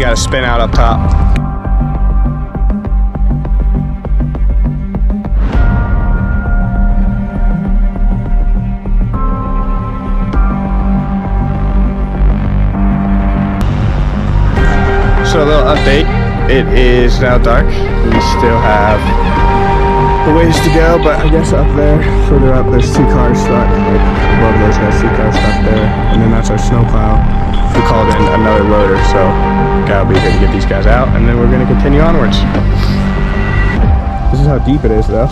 got to spin out up top. So a little update, it is now dark. We still have a ways to go, but I guess up there, further up, there's 2 cars stuck. Like above those guys, 2 cars stuck there. And then that's our snowplow. We called in another loader, so gotta be here to get these guys out, and then we're gonna continue onwards. This is how deep it is though.